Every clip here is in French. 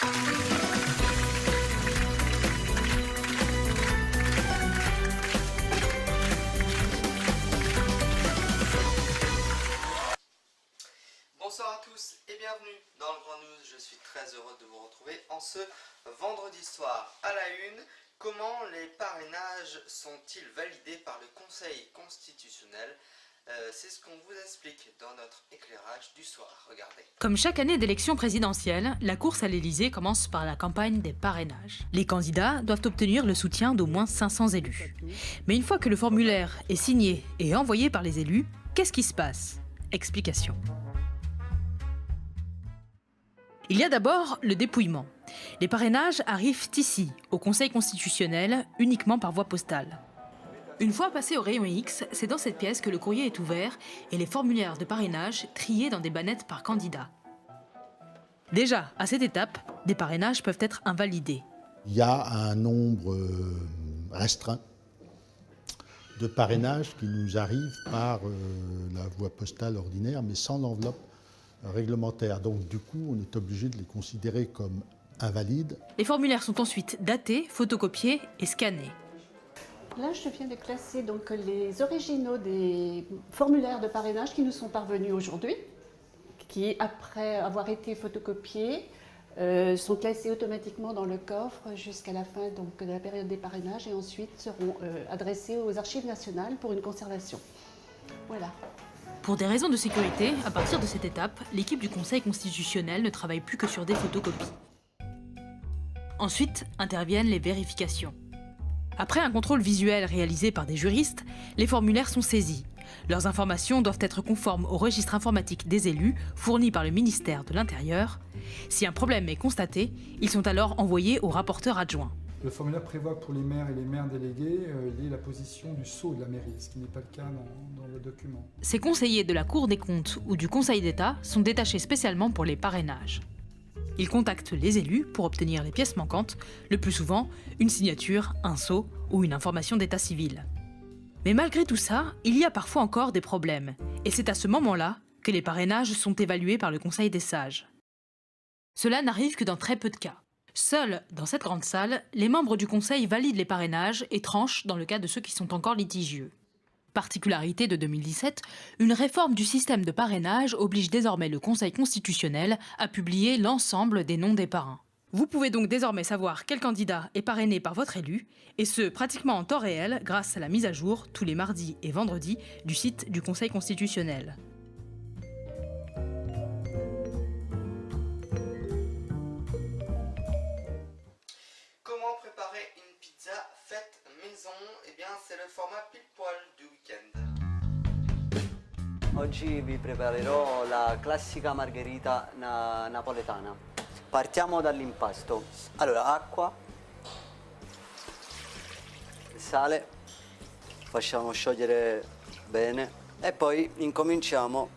Bonsoir à tous et bienvenue dans le Grand News. Je suis très heureux de vous retrouver en ce vendredi soir. À la une, comment les parrainages sont-ils validés par le Conseil constitutionnel? C'est ce qu'on vous explique dans notre éclairage du soir. Regardez. Comme chaque année d'élection présidentielle, la course à l'Élysée commence par la campagne des parrainages. Les candidats doivent obtenir le soutien d'au moins 500 élus. Mais une fois que le formulaire est signé et envoyé par les élus, qu'est-ce qui se passe? Explication. Il y a d'abord le dépouillement. Les parrainages arrivent ici, au Conseil constitutionnel, uniquement par voie postale. Une fois passé au rayon X, c'est dans cette pièce que le courrier est ouvert et les formulaires de parrainage triés dans des bannettes par candidat. Déjà, à cette étape, des parrainages peuvent être invalidés. Il y a un nombre restreint de parrainages qui nous arrivent par la voie postale ordinaire, mais sans l'enveloppe réglementaire. Donc du coup, on est obligé de les considérer comme invalides. Les formulaires sont ensuite datés, photocopiés et scannés. Là, je viens de classer donc les originaux des formulaires de parrainage qui nous sont parvenus aujourd'hui, qui, après avoir été photocopiés, sont classés automatiquement dans le coffre jusqu'à la fin donc, de la période des parrainages et ensuite seront adressés aux archives nationales pour une conservation. Voilà. Pour des raisons de sécurité, à partir de cette étape, l'équipe du Conseil constitutionnel ne travaille plus que sur des photocopies. Ensuite interviennent les vérifications. Après un contrôle visuel réalisé par des juristes, les formulaires sont saisis. Leurs informations doivent être conformes au registre informatique des élus fourni par le ministère de l'Intérieur. Si un problème est constaté, ils sont alors envoyés au rapporteur adjoint. Le formulaire prévoit que pour les maires et les maires délégués, il y ait la position du sceau de la mairie, ce qui n'est pas le cas dans le document. Ces conseillers de la Cour des comptes ou du Conseil d'État sont détachés spécialement pour les parrainages. Ils contactent les élus pour obtenir les pièces manquantes, le plus souvent une signature, un sceau ou une information d'état civil. Mais malgré tout ça, il y a parfois encore des problèmes, et c'est à ce moment-là que les parrainages sont évalués par le Conseil des sages. Cela n'arrive que dans très peu de cas. Seuls, dans cette grande salle, les membres du Conseil valident les parrainages et tranchent dans le cas de ceux qui sont encore litigieux. Particularité de 2017, une réforme du système de parrainage oblige désormais le Conseil constitutionnel à publier l'ensemble des noms des parrains. Vous pouvez donc désormais savoir quel candidat est parrainé par votre élu, et ce, pratiquement en temps réel, grâce à la mise à jour, tous les mardis et vendredis, du site du Conseil constitutionnel. Comment préparer une pizza faite maison? Eh bien, c'est le format pile poil du week-end. Oggi vi preparerò la classica margherita napoletana. Partiamo dall'impasto. Allora, acqua, sale, facciamo sciogliere bene e poi incominciamo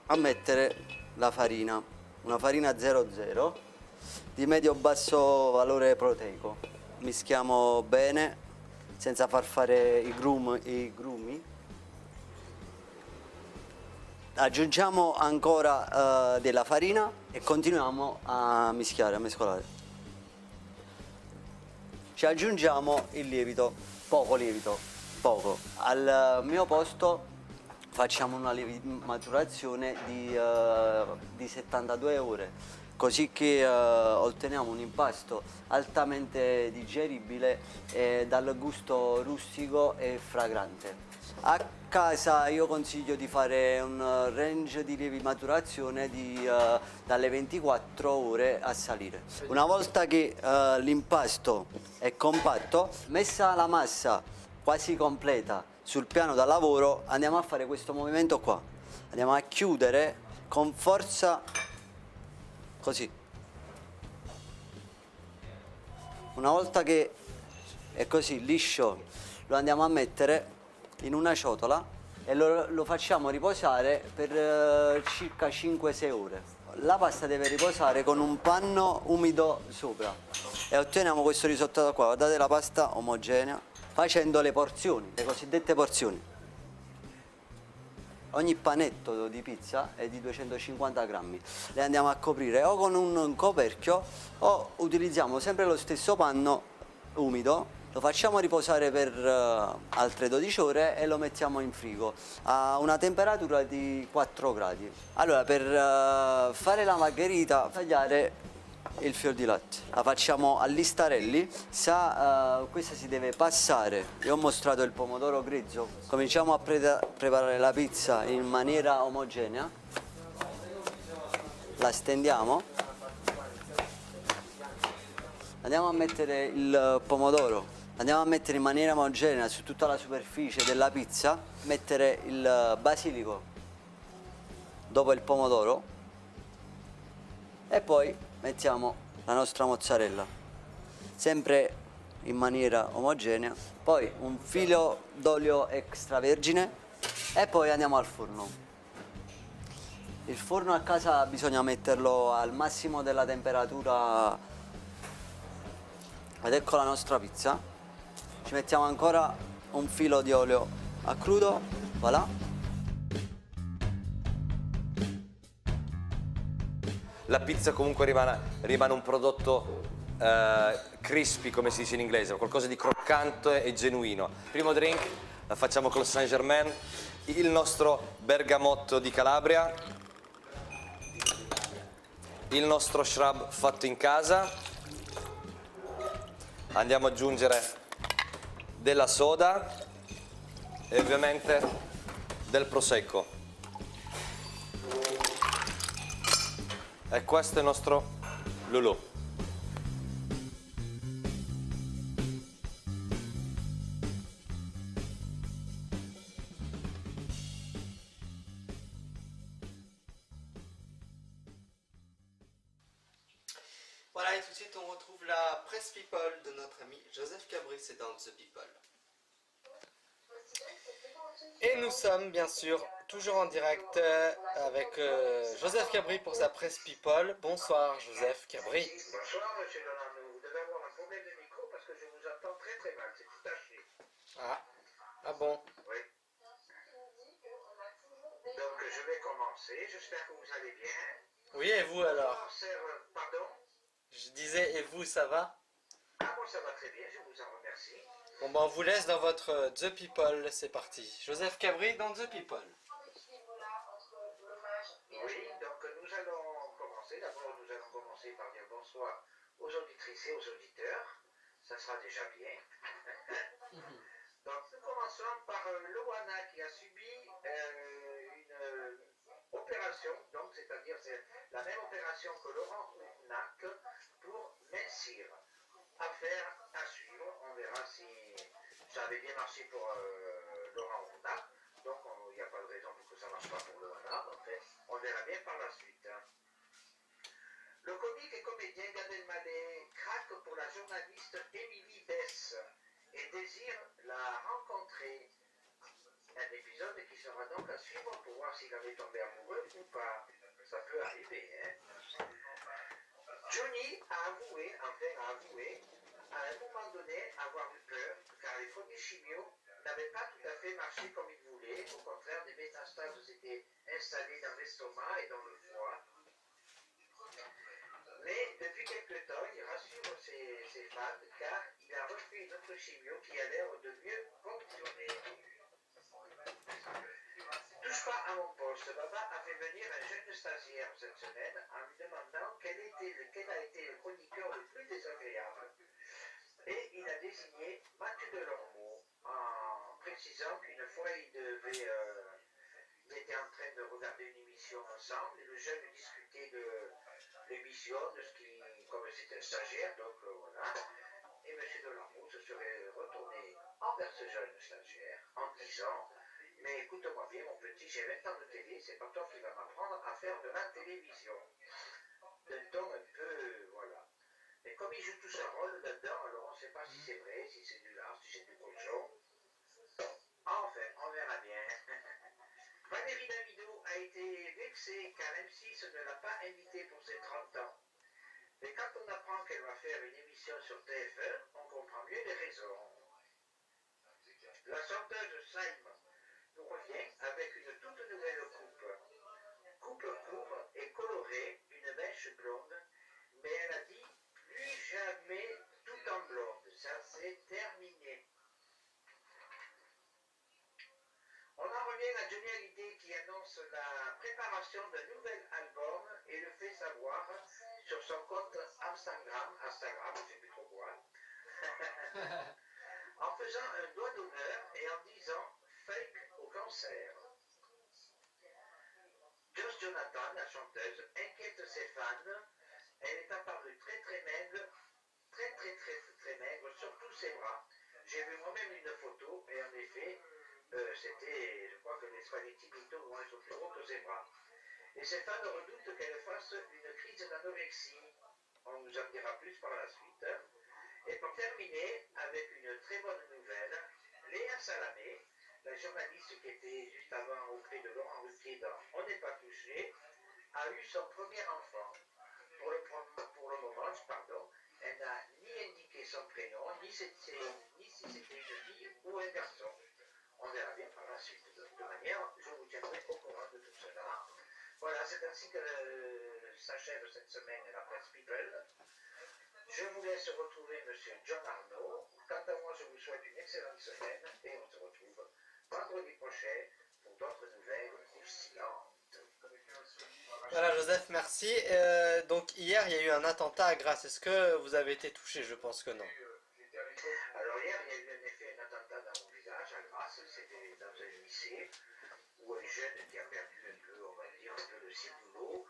a mettere la farina, una farina 00 di medio-basso valore proteico. Mischiamo bene senza far fare i grumi. Aggiungiamo ancora della farina e continuiamo a mischiare, a mescolare. Ci aggiungiamo il lievito, poco. Al mio posto facciamo una maturazione di 72 ore, così che otteniamo un impasto altamente digeribile e dal gusto rustico e fragrante. A casa io consiglio di fare un range di lieve maturazione dalle 24 ore a salire. Una volta che l'impasto è compatto, messa la massa quasi completa sul piano da lavoro, andiamo a fare questo movimento qua. Andiamo a chiudere con forza così. Una volta che è così liscio, lo andiamo a mettere in una ciotola e lo facciamo riposare per circa 5-6 ore. La pasta deve riposare con un panno umido sopra e otteniamo questo risotto da qua. Guardate la pasta omogenea facendo le porzioni, le cosiddette porzioni. Ogni panetto di pizza è di 250 grammi. Le andiamo a coprire o con un coperchio o utilizziamo sempre lo stesso panno umido, lo facciamo riposare per altre 12 ore e lo mettiamo in frigo a una temperatura di 4 gradi. Allora, per fare la margherita, tagliare il fior di latte. La facciamo a listarelli, questa si deve passare. Io ho mostrato il pomodoro grezzo. Cominciamo a preparare la pizza in maniera omogenea. La stendiamo. Andiamo a mettere il pomodoro, andiamo a mettere in maniera omogenea su tutta la superficie della pizza, mettere il basilico dopo il pomodoro e poi mettiamo la nostra mozzarella, sempre in maniera omogenea, poi un filo d'olio extravergine e poi andiamo al forno. Il forno a casa bisogna metterlo al massimo della temperatura. Ed ecco la nostra pizza. Ci mettiamo ancora un filo di olio a crudo, voilà. La pizza comunque rimane un prodotto crispy, come si dice in inglese, qualcosa di croccante e genuino. Primo drink la facciamo con il Saint Germain, il nostro bergamotto di Calabria, il nostro shrub fatto in casa. Andiamo ad aggiungere della soda e ovviamente del prosecco. E questo è il nostro Lulu. Voilà, et tout de suite on retrouve la presse people de notre ami Joseph Cabri, c'est dans The People. Et nous sommes bien sûr toujours en direct avec Joseph Cabri pour sa presse people. Bonsoir Joseph Cabri. Bonsoir monsieur Donano, vous devez avoir un problème de micro parce que je vous entends très très mal, c'est tout taché. Ah bon? Oui. Donc je vais commencer, j'espère que vous allez bien. Oui, et vous alors? Pardon? Je disais, et vous, ça va? Ah bon, ça va très bien, je vous en remercie. Bon ben on vous laisse dans votre The People, c'est parti. Joseph Cabri dans The People. Oui, donc nous allons commencer. D'abord, nous allons commencer par dire bonsoir aux auditrices et aux auditeurs. Ça sera déjà bien. Donc, nous commençons par Loana qui a subi une opération, donc c'est-à-dire c'est la même opération que Laurent Hounac pour mincir. Affaire à suivre, on verra si ça avait bien marché pour Laurent Hounac. Donc il n'y a pas de raison pour que ça ne marche pas pour Loana. Enfin, on verra bien par la suite. Le comique et comédien Gad Elmaleh craque pour la journaliste Émilie Bess et désire la rencontrer. Un épisode qui sera donc à suivre pour voir s'il avait tombé amoureux ou pas. Ça peut arriver, hein. Johnny a avoué, à un moment donné, avoir eu peur, car les premiers chimios n'avaient pas tout à fait marché comme il voulait. Au contraire, des métastases s'étaient installées dans l'estomac et dans le foie. Mais depuis quelque temps, il rassure ses fans, car il a refait une autre chimio qui a l'air de mieux fonctionner. Touche pas à mon poste, Baba a fait venir un jeune stagiaire cette semaine en lui demandant quel a été le chroniqueur le plus désagréable. Et il a désigné Mathieu Delormeau en précisant qu'une fois il était en train de regarder une émission ensemble et le jeune discutait de l'émission, comme c'était un stagiaire, donc voilà. Et M. Delormeau se serait retourné envers ce jeune stagiaire en disant: mais écoute-moi bien mon petit, j'ai 20 ans de télé, c'est pas toi qui vas m'apprendre à faire de la télévision. D'un ton un peu, voilà. Mais comme il joue tout son rôle là-dedans, alors on ne sait pas si c'est vrai, si c'est du lard, si c'est du cochon. Enfin, on verra bien. Valérie Damido a été vexée car M6 ne l'a pas invitée pour ses 30 ans. Mais quand on apprend qu'elle va faire une émission sur TF1, on comprend mieux les raisons. La chanteuse Saïm nous revient avec une toute nouvelle coupe. Coupe courte et colorée, une mèche blonde, mais elle a dit plus jamais tout en blonde. Ça c'est terminé. On en revient à Johnny Hallyday qui annonce la préparation d'un nouvel album et le fait savoir sur son compte Instagram, je ne sais plus trop quoi, en faisant un doigt d'honneur et en disant fake au cancer. Josh Jonathan, la chanteuse, inquiète ses fans. Elle est apparue très maigre, très maigre, surtout ses bras. J'ai vu moi-même une photo et en effet, je crois que les spaghettis plutôt vont être plus gros que ses bras. Et ses fans redoutent qu'elle fasse une crise d'anorexie. On nous en dira plus par la suite. Et pour terminer, avec une très bonne nouvelle, Léa Salamé, la journaliste qui était juste avant auprès de Laurent Ruquier dans On n'est pas touché, a eu son premier enfant. Pour le moment, elle n'a ni indiqué son prénom, ni si c'était une fille ou un garçon. On verra bien par la suite. De toute manière, je vous tiendrai au courant de tout cela. Voilà, c'est ainsi que s'achève cette semaine la presse People. Je vous laisse retrouver M. John Arnaud. Quant à moi, je vous souhaite une excellente semaine et on se retrouve vendredi prochain pour d'autres nouvelles croustillantes. Voilà Joseph, merci. Donc hier il y a eu un attentat à Grasse. Est-ce que vous avez été touché? Je pense que non. Alors hier, il y a eu en effet un attentat dans mon village, à Grasse, c'était dans un lycée, où un jeune qui a perdu un peu, on va dire, un peu de ses boulots,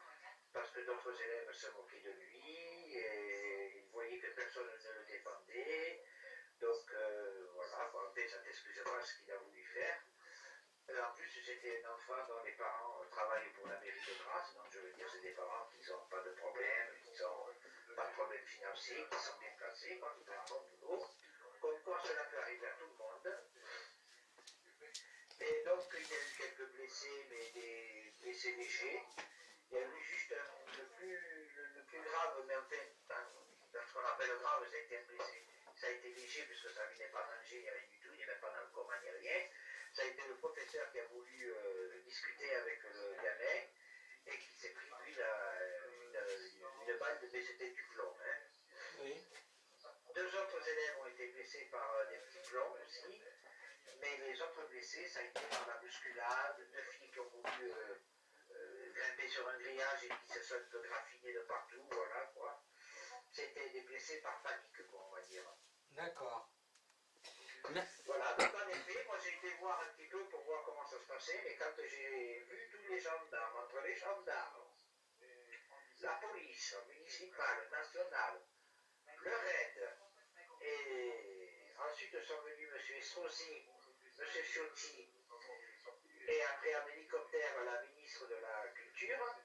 parce que d'autres élèves se moquaient de lui, et ils voyaient que personne ne le défendait, donc voilà, bon, ça t'excuse pas ce qu'il a voulu faire. En plus, c'était un enfant dont les parents travaillent pour la mairie de Grasse, donc je veux dire, c'est des parents qui n'ont pas de problème, qui n'ont pas de problème financier, qui sont bien placés, qui font un bon boulot. Comme quoi cela peut arriver à tout le monde. Et donc il y a eu quelques blessés, mais des blessés légers. Il y a eu juste le plus grave, mais enfin, dans ce qu'on appelle grave, ça a été léger, puisque sa vie n'est pas mangé, ni rien du tout, il n'est même pas dans le coma, ni rien. Ça a été le professeur qui a voulu discuter avec le gamin et qui s'est pris, lui, une balle de BCT du plomb. Hein. Oui. Deux autres élèves ont été blessés par des petits plombs aussi, mais les autres blessés, ça a été par la bousculade, deux filles qui ont voulu grimper sur un grillage et qui se sont graffinées de partout, voilà quoi. C'était des blessés par panique, quoi, on va dire. D'accord. Voilà, donc en effet, moi j'ai été voir un petit peu pour voir comment ça se passait, mais quand j'ai vu tous les gendarmes, entre les gendarmes, la police municipale, nationale, le RAID, et ensuite sont venus M. Estrosi, M. Ciotti, et après en hélicoptère la ministre de la Culture,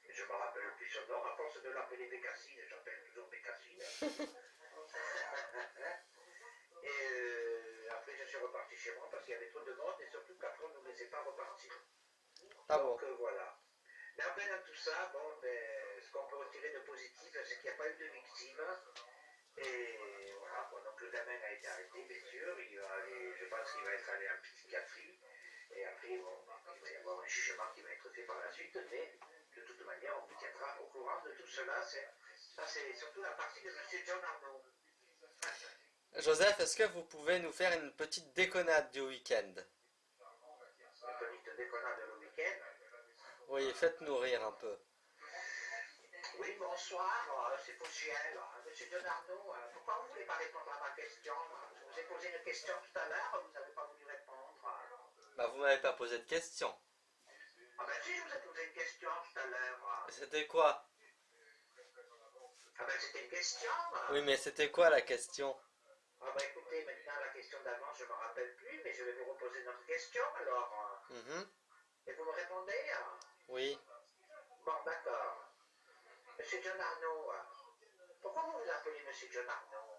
je ne me rappelle plus son nom, à force de l'appeler Bécassine, j'appelle toujours Bécassine. Et après je suis reparti chez moi parce qu'il y avait trop de monde et surtout qu'après on ne nous laissait pas repartir. Ah Donc bon. voilà. Mais après dans tout ça, bon, ben, ce qu'on peut retirer de positif, c'est qu'il n'y a pas eu de victimes. Et voilà, quoi. Donc le gamin a été arrêté, bien sûr. Je pense qu'il va être allé en psychiatrie. Et après, bon, il va y avoir un jugement qui va être fait par la suite. Mais de toute manière, on vous tiendra au courant de tout cela. Ça, c'est surtout la partie de M. John Arnaud. Joseph, est-ce que vous pouvez nous faire une petite déconnade du week-end? Une petite déconnade le week-end. Oui, faites-nous rire un peu. Oui, bonsoir, c'est Fauchiel. Monsieur John Arnaud, pourquoi vous ne voulez pas répondre à ma question? Je vous ai posé une question tout à l'heure, vous n'avez pas voulu répondre. Bah vous m'avez pas posé de question. Ah ben si, je vous ai posé une question tout à l'heure. C'était quoi? Ah ben c'était une question. Oui, mais c'était quoi la question? Ah ben écoutez, maintenant la question d'avant, je ne me rappelle plus, mais je vais vous reposer notre question alors. Et vous me répondez? Oui. Bon, d'accord. Monsieur John Arnaud, pourquoi vous vous appelez Monsieur John Arnaud?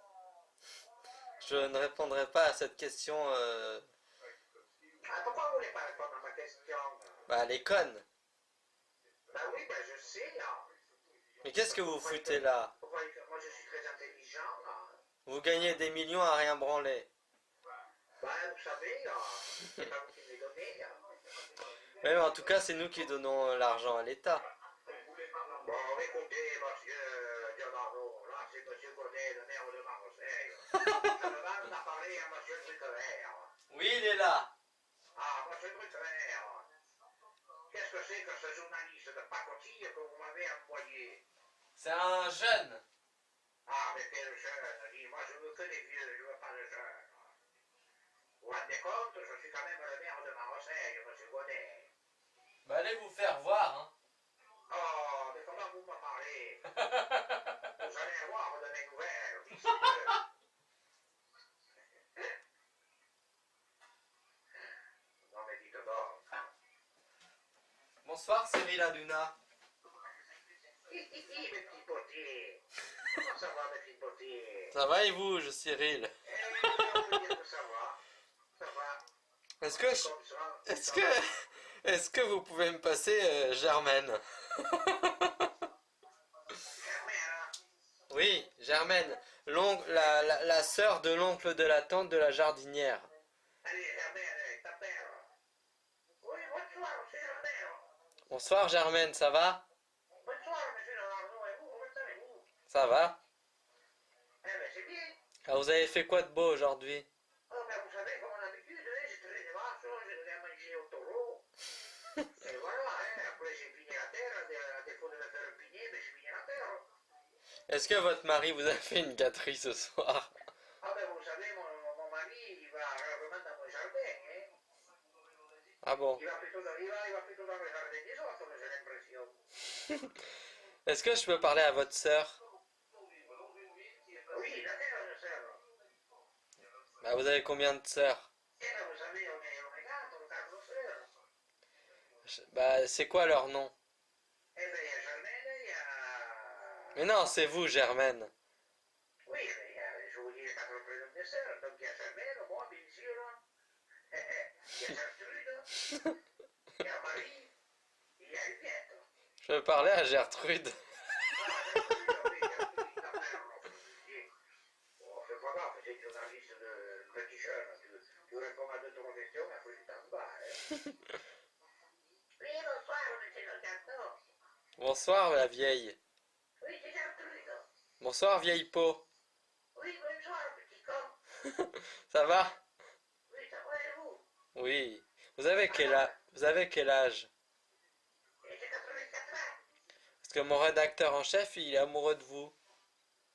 Je ne répondrai pas à cette question. Pourquoi vous ne voulez pas répondre à ma question? Bah, elle est conne. Ben oui, ben je sais. Mais qu'est-ce que vous foutez là? Moi je suis très intelligent. Vous gagnez des millions à rien branler. Ben vous savez, c'est pas vous qui me les donnez. mais en tout cas, c'est nous qui donnons l'argent à l'État. Bon, écoutez, monsieur Giordano, là, c'est monsieur Godet, le maire de Marseille. Je demande à parler à monsieur Drucker. Oui, il est là. Ah, monsieur Drucker, qu'est-ce que c'est que ce journaliste de pacotille que vous m'avez envoyé? C'est un jeune. Ah, mais quel jeune, dis, moi je veux que des vieux, je veux pas de jeunes. Vous vous rendez compte, je suis quand même le maire de Marseille, monsieur Godet. Bah, allez vous faire voir, hein. Oh, mais comment vous me parlez? Vous allez avoir de mes nouvelles d'ici peu. Non mais dites donc. Bonsoir, Cyril Hanouna. Mes petits potiers. Comment ça va, mes petits potiers? Ça va et vous, Cyril? On peut dire que ça va. Ça va. Est-ce que, Comme ça. est-ce que vous pouvez me passer Germaine? Germaine. Oui, Germaine, la sœur de l'oncle de la tante de la jardinière. Allez, Germaine, t'appelles. Oui, bonsoir, monsieur Germaine. Bonsoir Germaine, ça va? Bonsoir, monsieur Leonardo. Et vous, comment allez-vous? Ça va? Eh ben, c'est bien. Ah, vous avez fait quoi de beau aujourd'hui? Oh, ben, vous savez, comme d'habitude, j'ai traité des vaches, j'ai donné à manger au taureau. Et voilà, après j'ai fini la terre, à défaut de me faire piner, ben, j'ai fini la terre. Est-ce que votre mari vous a fait une gâterie ce soir? Ah ben, vous savez, mon mari, il va rarement dans mon jardin, hein. Ah bon? Il va plutôt dans le jardin des autres, j'ai l'impression. Est-ce que je peux parler à votre sœur? Oui, la terre, je sais. Bah, vous avez combien de sœurs? Eh ben, vous savez, on est quatre sœurs. Bah, c'est quoi leur nom? Eh ben, il y a Germaine, il y a... Mais non, c'est vous, Germaine. Oui, mais je vous dis les quatre prénoms des sœurs. Donc il y a Germaine, moi, bien sûr. Il y a Gertrude, il y a Marie, il y a Huguette. Je veux parler à Gertrude. Ah, Gertrude, oui, Gertrude, ta mère, on fait pas grave, c'est une journaliste de petit jeune. Tu réponds à 2-3 questions, et après tu t'en vas. Hein. Oui, bonsoir, monsieur le gâteau. Bonsoir, la vieille. Oui, c'est Gertrude. Bonsoir, vieille peau. Oui, bonsoir, petit con. Ça va? Oui, ça va et vous? Oui. Vous avez quel âge? Et j'ai 84 ans. Parce que mon rédacteur en chef, il est amoureux de vous.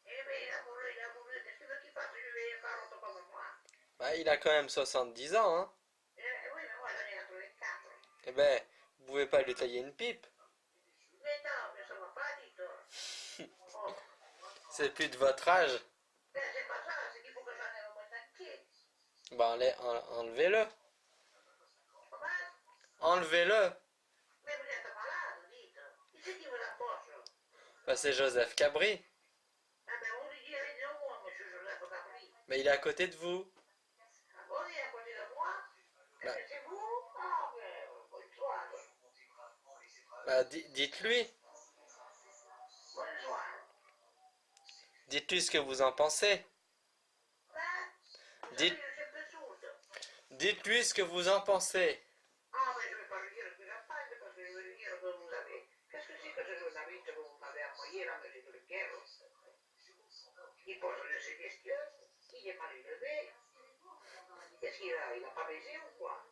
Eh bien, il est amoureux, qu'est-ce que tu veux qu'il fasse, lui, il est 40 comme moi? Bah, il a quand même 70 ans, hein. Oui, mais moi, j'en ai 84. Eh ben, vous pouvez pas lui tailler une pipe. Mais non, mais ça va pas, dites. Oh, C'est plus de votre âge. ben, c'est pas ça, c'est qu'il faut que j'en ai au moins entier. Bah, enlevez-le. Comment? Enlevez-le. Mais vous êtes malade, dites. Qui c'est qui vous la poche? Bah, c'est Joseph Cabri. Ah ben, on lui dit rien de moi, monsieur Joseph Capri. Mais il est à côté de vous. Ah bon, il est à côté de moi? Bah. C'est vous? Ah ben, bonsoir. Bah, dites-lui. Bonsoir. Dites-lui ce que vous en pensez. Hein? Dites- Je suis un peu sourde. Dites-lui ce que vous en pensez. Ah, mais je ne vais pas lui dire que j'appelle, parce que je vais lui dire que vous avez... Qu'est-ce que c'est que ce journaliste que vous m'avez envoyé là, monsieur Drucker? Il pose de ses questions, il est mal élevé. Qu'est-ce qu'il a? Il n'a pas baisé ou quoi?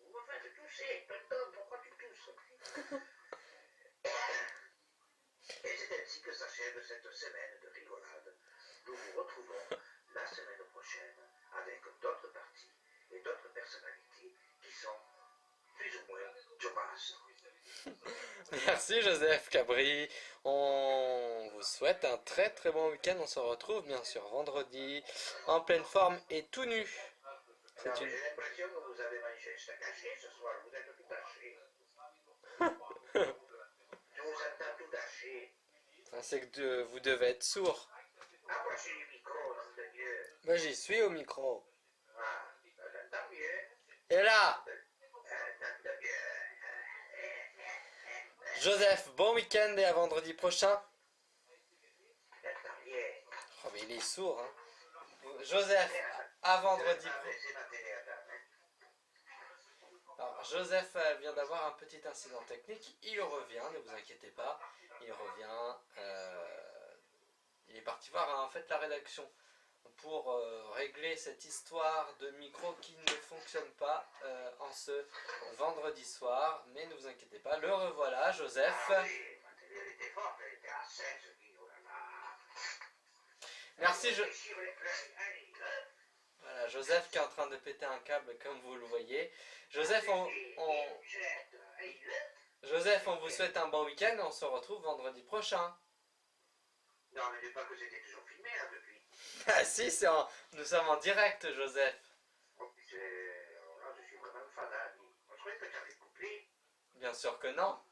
Vous me faites tousser, tonton, pourquoi tu tousses? Et c'est ainsi que s'achève cette semaine de rigolade. Nous vous retrouvons la semaine prochaine avec d'autres parties et d'autres personnalités qui sont plus ou moins Jomas. Merci Joseph Cabri. On vous souhaite un très très bon week-end. On se retrouve bien sûr vendredi en pleine forme et tout nu. C'est une... J'ai l'impression que vous avez mangé steak haché ce soir, vous êtes tout haché. Je vous entends tout haché. C'est que vous devez être sourd. Approchez le micro, nom de Dieu. Moi j'y suis au micro. Ah, tant mieux. Et là, Tant mieux. Joseph, bon week-end et à vendredi prochain. Tant mieux. Oh mais il est sourd, hein. Joseph, à vendredi prochain. C'est ma télé, attends, hein. Joseph vient d'avoir un petit incident technique. Il revient, ne vous inquiétez pas. Il revient. Il est parti voir en fait la rédaction pour régler cette histoire de micro qui ne fonctionne pas en ce vendredi soir. Mais ne vous inquiétez pas, le revoilà, Joseph. Elle était forte, elle était à 16, je dis, oh là là. Merci, Allez, Voilà, Joseph qui est en train de péter un câble comme vous le voyez. Joseph, Joseph, on vous souhaite un bon week-end et on se retrouve vendredi prochain. Non, mais dis pas que c'était toujours filmé là depuis. Ah si, nous sommes en direct, Joseph. Oh, là, je suis vraiment fada. On trouvait que tu avais coupé. Bien sûr que non.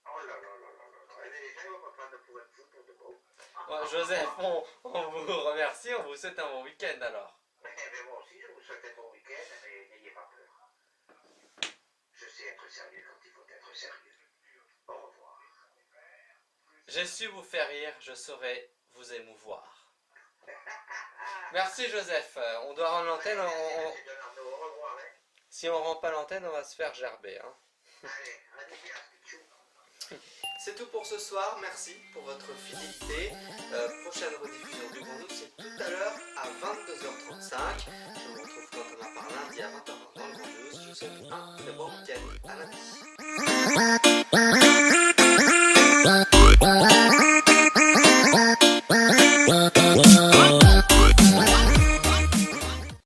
Oh là là là là là. Et les gens vont me prendre pour un fou pour de bon. Bon, Joseph, on vous remercie, on vous souhaite un bon week-end alors. Mais moi aussi, je vous souhaite un bon week-end, mais n'ayez pas peur. Je sais être sérieux quand il faut être sérieux. Au revoir. J'ai su vous faire rire, je saurai vous émouvoir. Merci Joseph, on doit rendre l'antenne, Au revoir, hein. si on rend pas l'antenne, on va se faire gerber. Hein. Allez, allez bien, tchou. C'est tout pour ce soir, merci pour votre fidélité.